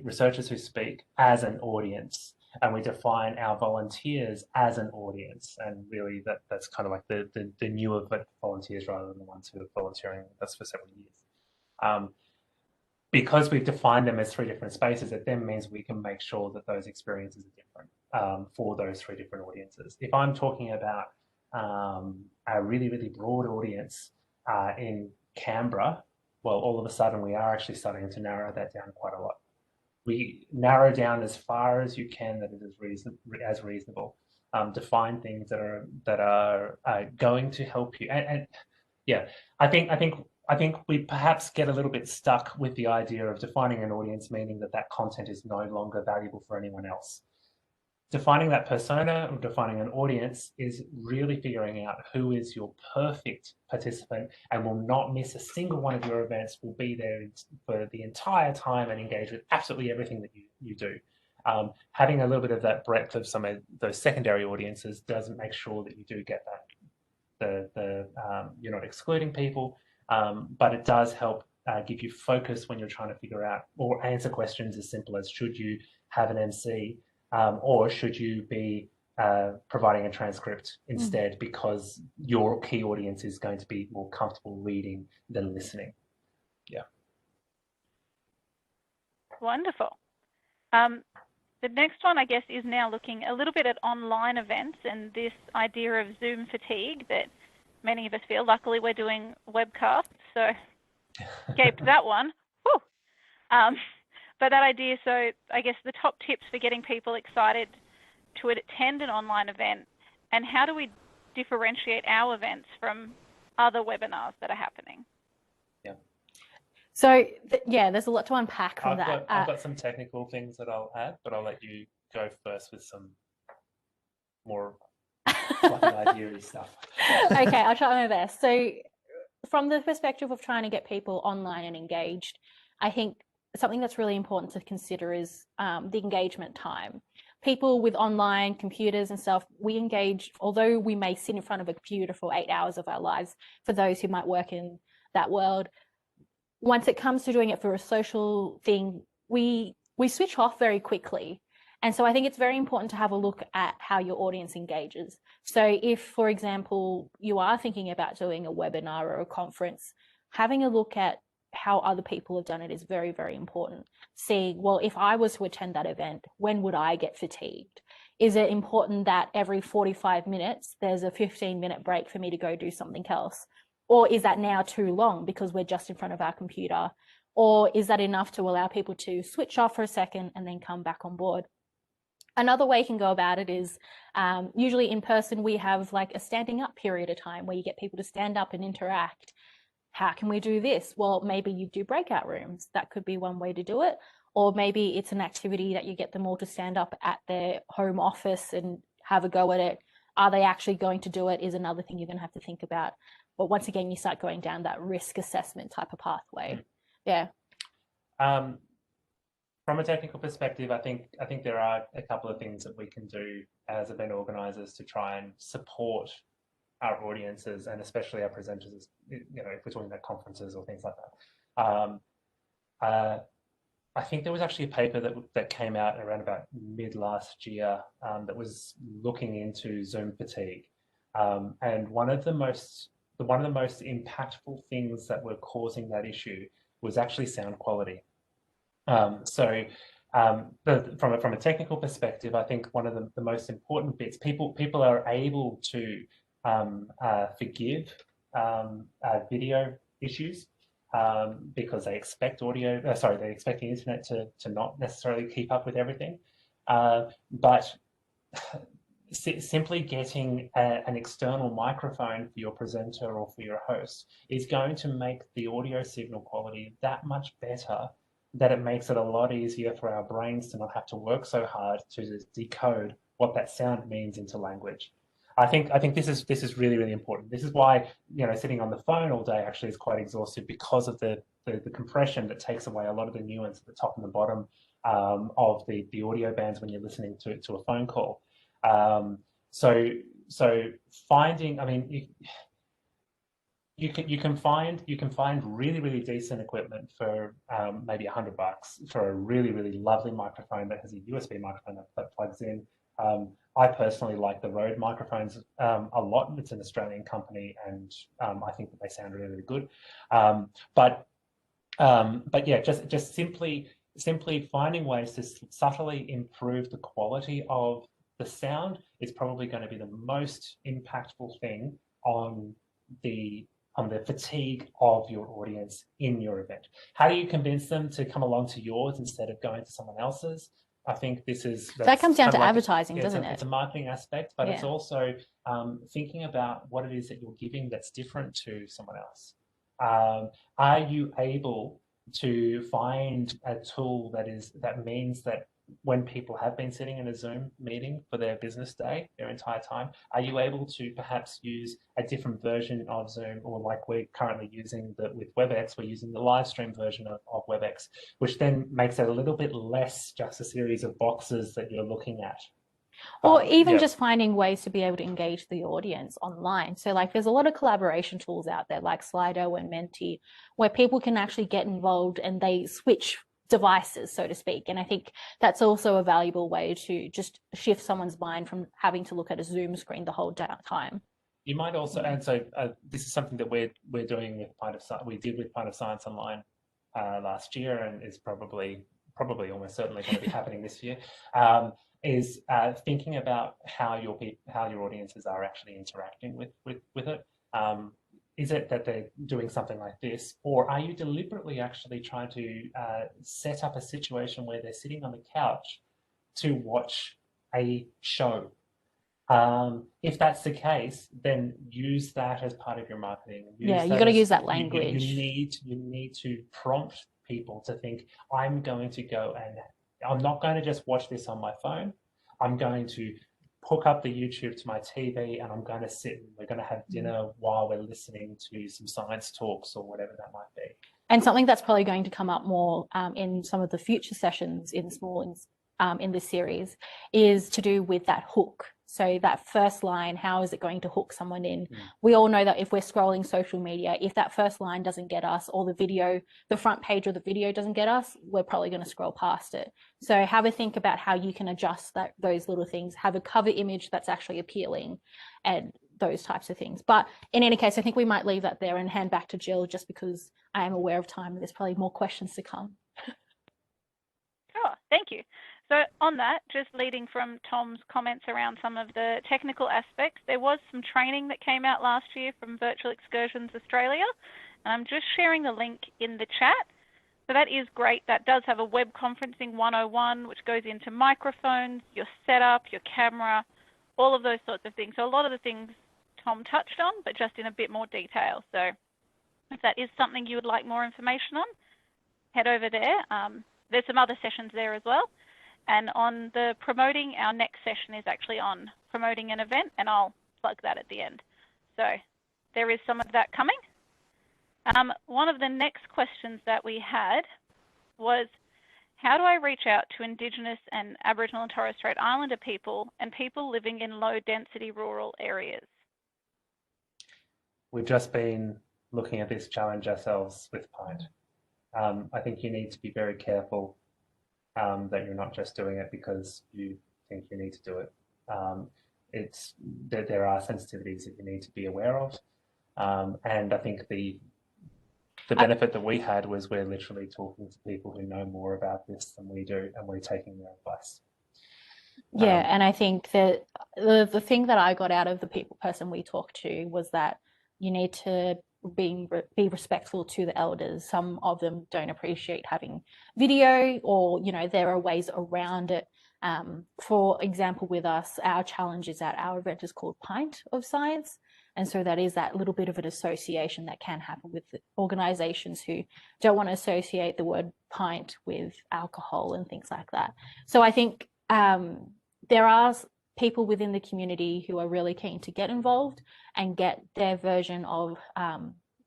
researchers who speak as an audience, and we define our volunteers as an audience. And really, that's kind of like the newer volunteers rather than the ones who are volunteering with us for several years. Because we've defined them as 3 different spaces, it then means we can make sure that those experiences are different for those 3 different audiences. If I'm talking about a really, really broad audience in Canberra, well, all of a sudden we are actually starting to narrow that down quite a lot. We narrow down as far as you can that it is reasonable. Define things that are going to help you. And yeah, I think we perhaps get a little bit stuck with the idea of defining an audience, meaning that content is no longer valuable for anyone else. Defining that persona or defining an audience is really figuring out who is your perfect participant and will not miss a single one of your events, will be there for the entire time and engage with absolutely everything that you do. Having a little bit of that breadth of some of those secondary audiences doesn't make sure that you do get that. You're not excluding people, but it does help give you focus when you're trying to figure out or answer questions as simple as should you have an MC or should you be providing a transcript instead because your key audience is going to be more comfortable reading than listening. Yeah. Wonderful. The next one, I guess, is now looking a little bit at online events and this idea of Zoom fatigue that many of us feel. Luckily, we're doing webcasts, so escaped that one. Whew. But that idea, so I guess the top tips for getting people excited to attend an online event, and how do we differentiate our events from other webinars that are happening? Yeah. So, yeah, there's a lot to unpack from that. I've got some technical things that I'll add, but I'll let you go first with some more fluffy idea-y stuff. Okay, I'll try my best. So, from the perspective of trying to get people online and engaged, I think something that's really important to consider is the engagement time. people with online computers and stuff, we engage, although we may sit in front of a computer for 8 hours of our lives, for those who might work in that world, once it comes to doing it for a social thing, we switch off very quickly. And so I think it's very important to have a look at how your audience engages. So if, for example, you are thinking about doing a webinar or a conference, having a look at how other people have done it is very, very important. Seeing, well, if I was to attend that event, when would I get fatigued? Is it important that every 45 minutes there's a 15-minute break for me to go do something else? Or is that now too long because we're just in front of our computer? Or is that enough to allow people to switch off for a second and then come back on board? Another way you can go about it is usually in person, we have like a standing up period of time where you get people to stand up and interact. How can we do this? Well, maybe you do breakout rooms. That could be one way to do it. Or maybe it's an activity that you get them all to stand up at their home office and have a go at it. Are they actually going to do it is another thing you're going to have to think about. But once again, you start going down that risk assessment type of pathway. Yeah. From a technical perspective, I think there are a couple of things that we can do as event organisers to try and support our audiences and especially our presenters, you know, if we're talking about conferences or things like that. I think there was actually a paper that came out around about mid last year that was looking into Zoom fatigue, and one of the most impactful things that were causing that issue was actually sound quality. From a technical perspective, I think one of the most important bits, people are able to forgive video issues because they expect they expect the internet to not necessarily keep up with everything. But simply getting an external microphone for your presenter or for your host is going to make the audio signal quality that much better, that it makes it a lot easier for our brains to not have to work so hard to decode what that sound means into language. I think this is really, really important. This is why, you know, sitting on the phone all day actually is quite exhaustive, because of the compression that takes away a lot of the nuance at the top and the bottom of the audio bands when you're listening to a phone call. So finding, I mean, you can find really, really decent equipment for maybe $100 for a really, really lovely microphone that has a USB microphone that plugs in. I personally like the Rode microphones a lot. It's an Australian company, and I think that they sound really, really good. But yeah, just simply finding ways to subtly improve the quality of the sound is probably going to be the most impactful thing on the fatigue of your audience in your event. How do you convince them to come along to yours instead of going to someone else's? I think that comes down to advertising, doesn't it? It's a marketing aspect, but it's also thinking about what it is that you're giving that's different to someone else. Are you able to find a tool that means that when people have been sitting in a Zoom meeting for their business day, their entire time, are you able to perhaps use a different version of Zoom, or like we're currently using with WebEx, we're using the live stream version of WebEx, which then makes it a little bit less just a series of boxes that you're looking at. Or even just finding ways to be able to engage the audience online. So like there's a lot of collaboration tools out there like Slido and Menti, where people can actually get involved and they switch devices, so to speak. And I think that's also a valuable way to just shift someone's mind from having to look at a Zoom screen the whole time. You might also, and so this is something that we're doing with Pint of Science. We did with Pint of Science Online last year, and is probably almost certainly going to be happening this year. Is thinking about how your audiences are actually interacting with it. Is it that they're doing something like this, or are you deliberately actually trying to set up a situation where they're sitting on the couch to watch a show? If that's the case, then use that as part of your marketing. You got to use that language. You need to prompt people to think, I'm going to go and I'm not going to just watch this on my phone. I'm going to hook up the YouTube to my TV and I'm going to sit and we're going to have dinner while we're listening to some science talks or whatever that might be. And something that's probably going to come up more in some of the future sessions in small in this series is to do with that hook. So that first line, how is it going to hook someone in? We all know that if we're scrolling social media, if that first line doesn't get us, or the video, the front page of the video doesn't get us, we're probably going to scroll past it. So have a think about how you can adjust those little things, have a cover image that's actually appealing, and those types of things. But in any case, I think we might leave that there and hand back to Jill, just because I am aware of time and there's probably more questions to come. Sure, thank you. So on that, just leading from Tom's comments around some of the technical aspects, there was some training that came out last year from Virtual Excursions Australia, and I'm just sharing the link in the chat. So that is great. That does have a web conferencing 101, which goes into microphones, your setup, your camera, all of those sorts of things. So a lot of the things Tom touched on, but just in a bit more detail. So if that is something you would like more information on, head over there. There's some other sessions there as well. And on the promoting, our next session is actually on promoting an event, and I'll plug that at the end. So there is some of that coming. One of the next questions that we had was, how do I reach out to Indigenous and Aboriginal and Torres Strait Islander people and people living in low-density rural areas? We've just been looking at this challenge ourselves with Pint. I think you need to be very careful that you're not just doing it because you think you need to do it. There are sensitivities that you need to be aware of, and I think the benefit that we had was we're literally talking to people who know more about this than we do, and we're taking their advice. Yeah, and I think that the thing that I got out of the people person we talked to was that you need to be respectful to the elders. Some of them don't appreciate having video, or there are ways around it. For example, with us, our challenge is that our event is called Pint of Science, and so that is that little bit of an association that can happen with organisations who don't want to associate the word pint with alcohol and things like that. So I think there are people within the community who are really keen to get involved and get their version of,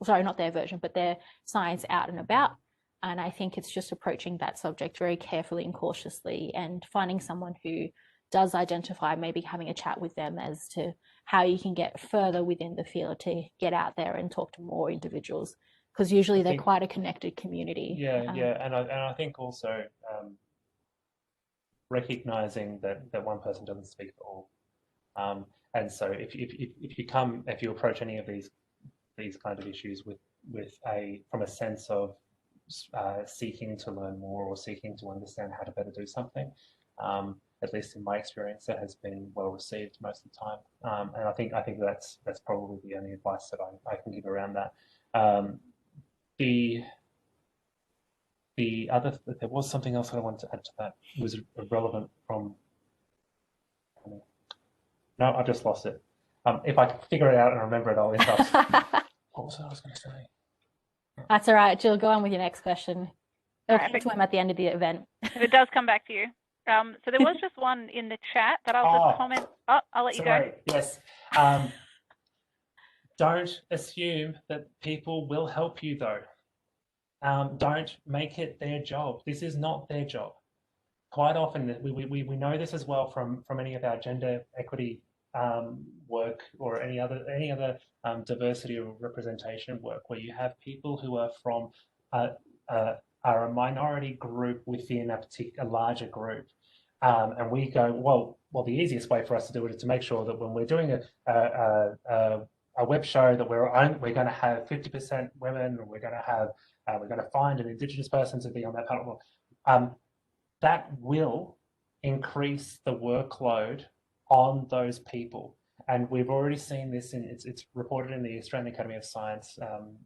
sorry, not their version, but their science out and about. And I think it's just approaching that subject very carefully and cautiously, and finding someone who does identify, maybe having a chat with them as to how you can get further within the field to get out there and talk to more individuals, because usually they're quite a connected community. Yeah, and I think also recognizing that one person doesn't speak for all, and so if you approach any of these kind of issues from a sense of seeking to learn more or seeking to understand how to better do something, at least in my experience, that has been well received most of the time, and I think that's probably the only advice that I can give around that. There was something else that I wanted to add to that. It was relevant from. No, I just lost it. If I figure it out and remember it, I'll interrupt. What was it I was going to say? That's all right, Jill. Go on with your next question. It'll Right, come to him at the end of the event. If it does come back to you. So there was just one in the chat that I'll just comment. Oh, I'll let you go. Yes. Don't assume that people will help you, though. Don't make it their job. This is not their job. Quite often, we know this as well from any of our gender equity work, or any other diversity or representation work, where you have people who are from are a minority group within a larger group, and we go, well, the easiest way for us to do it is to make sure that when we're doing a web show, that we're going to have 50% women, or we're going to find an Indigenous person to be on that panel. That will increase the workload on those people, and we've already seen this. It's reported in the Australian Academy of Science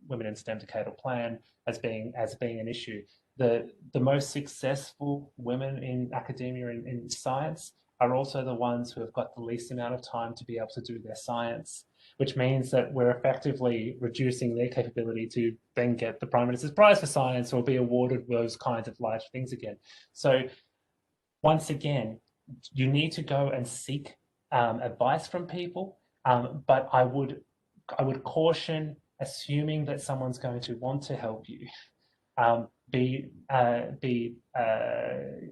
Women in STEM Decadal Plan as being an issue. The most successful women in academia in science are also the ones who have got the least amount of time to be able to do their science, which means that we're effectively reducing their capability to then get the Prime Minister's Prize for Science or be awarded those kinds of large things again. So once again, you need to go and seek advice from people, but I would caution assuming that someone's going to want to help you. Be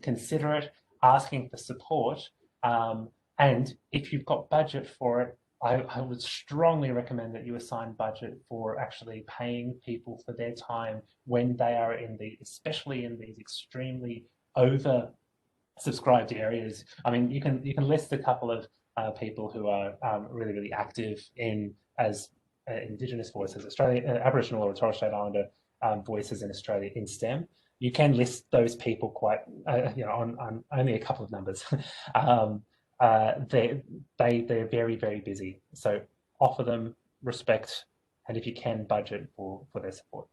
considerate asking for support. And if you've got budget for it, I would strongly recommend that you assign budget for actually paying people for their time when they are especially in these extremely over subscribed areas. I mean, you can list a couple of people who are really, really active as Indigenous voices, Aboriginal or Torres Strait Islander voices in Australia in STEM. You can list those people quite, on only a couple of numbers. They're very, very busy. So offer them respect, and if you can, budget for their support.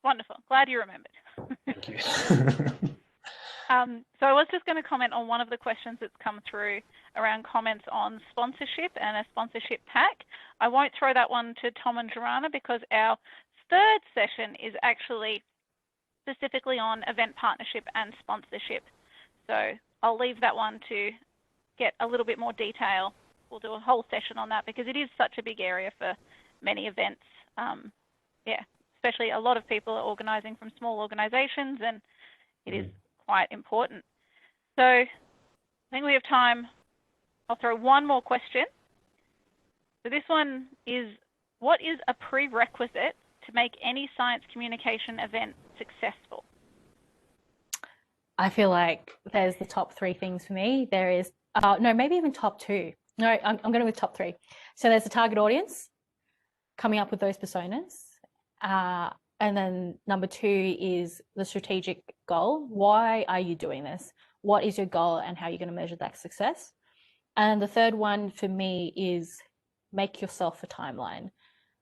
Wonderful. Glad you remembered. Thank you. So I was just going to comment on one of the questions that's come through around comments on sponsorship and a sponsorship pack. I won't throw that one to Tom and Jirana because our third session is actually specifically on event partnership and sponsorship. So I'll leave that one to get a little bit more detail. We'll do a whole session on that because it is such a big area for many events. Yeah, especially a lot of people are organising from small organisations, and it is quite important. So I think we have time. I'll throw one more question. So this one is, what is a prerequisite to make any science communication event successful? I feel like there's the top 3 things for me. There is, no, maybe even top 2. No, I'm going with top 3. So there's the target audience, coming up with those personas. And then number 2 is the strategic goal. Why are you doing this? What is your goal and how are you going to measure that success? And the third one for me is make yourself a timeline.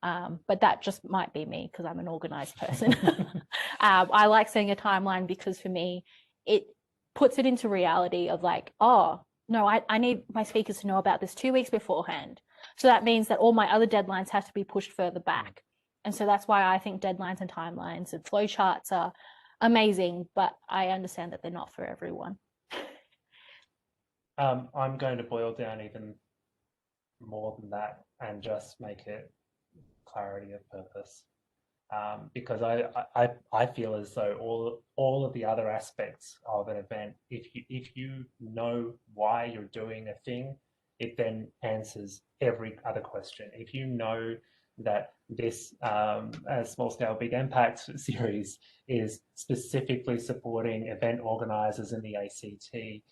But that just might be me because I'm an organized person. I like seeing a timeline because for me, it puts it into reality of like, oh, no, I need my speakers to know about this 2 weeks beforehand. So that means that all my other deadlines have to be pushed further back. And so that's why I think deadlines and timelines and flowcharts are amazing, but I understand that they're not for everyone. I'm going to boil down even more than that and just make it clarity of purpose. Because I feel as though all of the other aspects of an event, if you know why you're doing a thing, it then answers every other question. If you know that this small scale big impact series is specifically supporting event organisers in the ACT,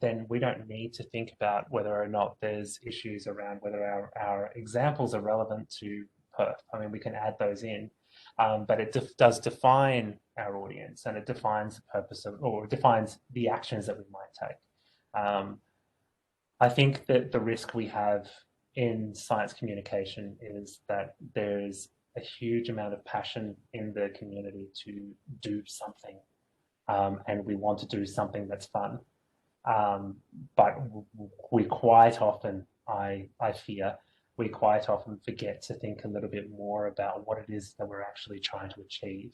then we don't need to think about whether or not there's issues around whether our examples are relevant to Perth. I mean, we can add those in. But it does define our audience, and it defines the purpose of, or defines the actions that we might take. I think that the risk we have in science communication is that there's a huge amount of passion in the community to do something, and we want to do something that's fun. But we quite often, I fear, we quite often forget to think a little bit more about what it is that we're actually trying to achieve.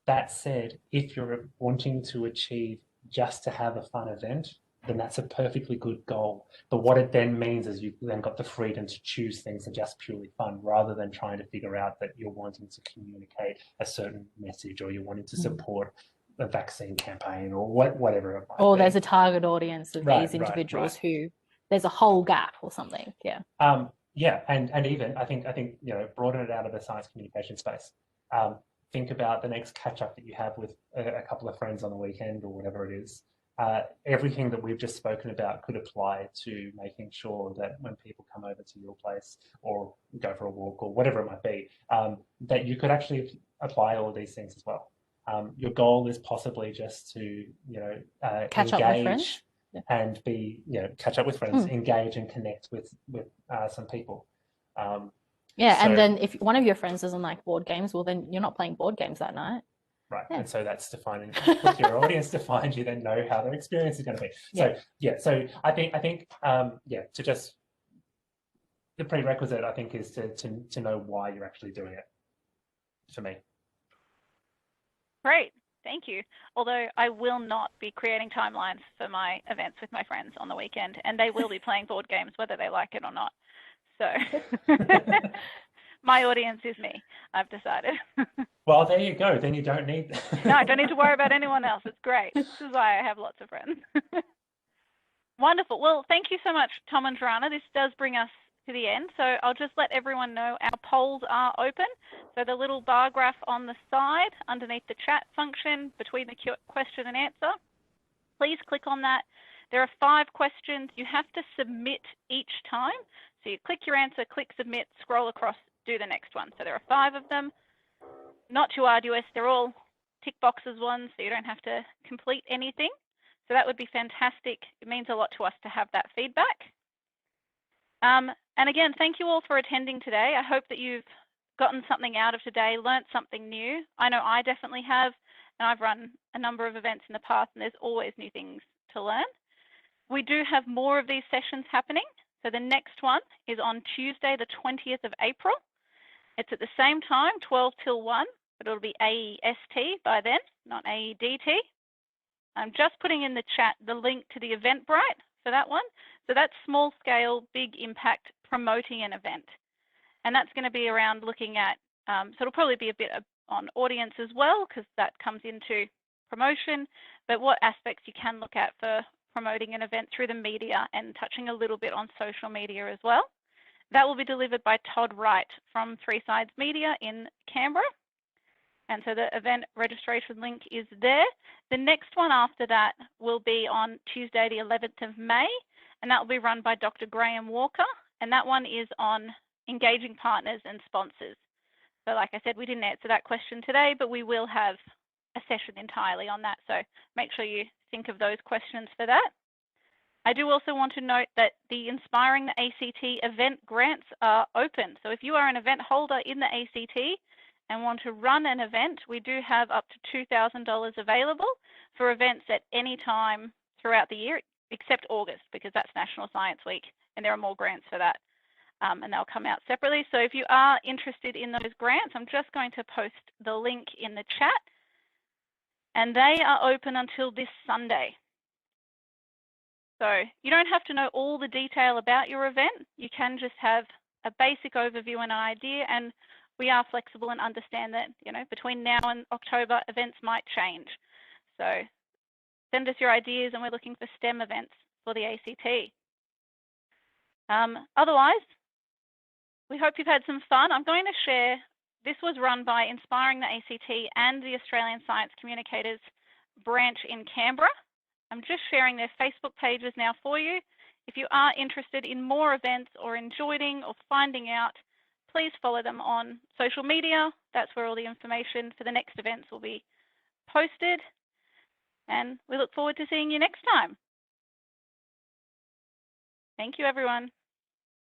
That said, if you're wanting to achieve just to have a fun event, then that's a perfectly good goal. But what it then means is you've then got the freedom to choose things that are just purely fun, rather than trying to figure out that you're wanting to communicate a certain message, or you're wanting to support a vaccine campaign, or whatever it might be. Or there's a target audience of these individuals who there's a whole gap or something. Yeah. Yeah, and even I think broaden it out of the science communication space. Think about the next catch up that you have with a couple of friends on the weekend or whatever it is. Everything that we've just spoken about could apply to making sure that when people come over to your place or go for a walk or whatever it might be, that you could actually apply all of these things as well. Your goal is possibly just to catch up with friends. And catch up with friends, engage and connect with some people. And then if one of your friends doesn't like board games, well, then you're not playing board games that night. Right, and so that's defining with your audience defines, you then know how their experience is going to be. So I think to just the prerequisite I think is to know why you're actually doing it. For me. Great. Thank you. Although I will not be creating timelines for my events with my friends on the weekend, and they will be playing board games whether they like it or not. So, My audience is me, I've decided. Well, there you go. Then you don't need. No, I don't need to worry about anyone else. It's great. This is why I have lots of friends. Wonderful. Well, thank you so much, Tom and Jirana. This does bring us to the end. So I'll just let everyone know our polls are open. So the little bar graph on the side underneath the chat function between the question and answer, please click on that. There are 5 questions. You have to submit each time. So you click your answer, click submit, scroll across, do the next one. So there are 5 of them. Not too arduous. They're all tick boxes ones, so you don't have to complete anything. So that would be fantastic. It means a lot to us to have that feedback. And again, thank you all for attending today. I hope that you've gotten something out of today, learnt something new. I know I definitely have, and I've run a number of events in the past, and there's always new things to learn. We do have more of these sessions happening. So the next one is on Tuesday, the 20th of April. It's at the same time, 12 till 1, but it'll be AEST by then, not AEDT. I'm just putting in the chat the link to the Eventbrite for that one. So that's small scale, big impact, promoting an event. And that's going to be around looking at, so it'll probably be a bit on audience as well, because that comes into promotion, but what aspects you can look at for promoting an event through the media and touching a little bit on social media as well. That will be delivered by Todd Wright from 3 Sides Media in Canberra. And so the event registration link is there. The next one after that will be on Tuesday, the 11th of May, and that will be run by Dr. Graham Walker. And that one is on engaging partners and sponsors. So like I said, we didn't answer that question today, but we will have a session entirely on that. So make sure you think of those questions for that. I do also want to note that the Inspiring the ACT event grants are open. So if you are an event holder in the ACT and want to run an event, we do have up to $2,000 available for events at any time throughout the year, except August, because that's National Science Week, and there are more grants for that, and they'll come out separately. So if you are interested in those grants, I'm just going to post the link in the chat, and they are open until this Sunday. So you don't have to know all the detail about your event. You can just have a basic overview and an idea, and we are flexible and understand that, you know, between now and October, events might change. So send us your ideas, and we're looking for STEM events for the ACT. Otherwise, we hope you've had some fun. I'm going to share, this was run by Inspiring the ACT and the Australian Science Communicators branch in Canberra. I'm just sharing their Facebook pages now for you. If you are interested in more events or in joining or finding out, please follow them on social media. That's where all the information for the next events will be posted. And we look forward to seeing you next time. Thank you, everyone.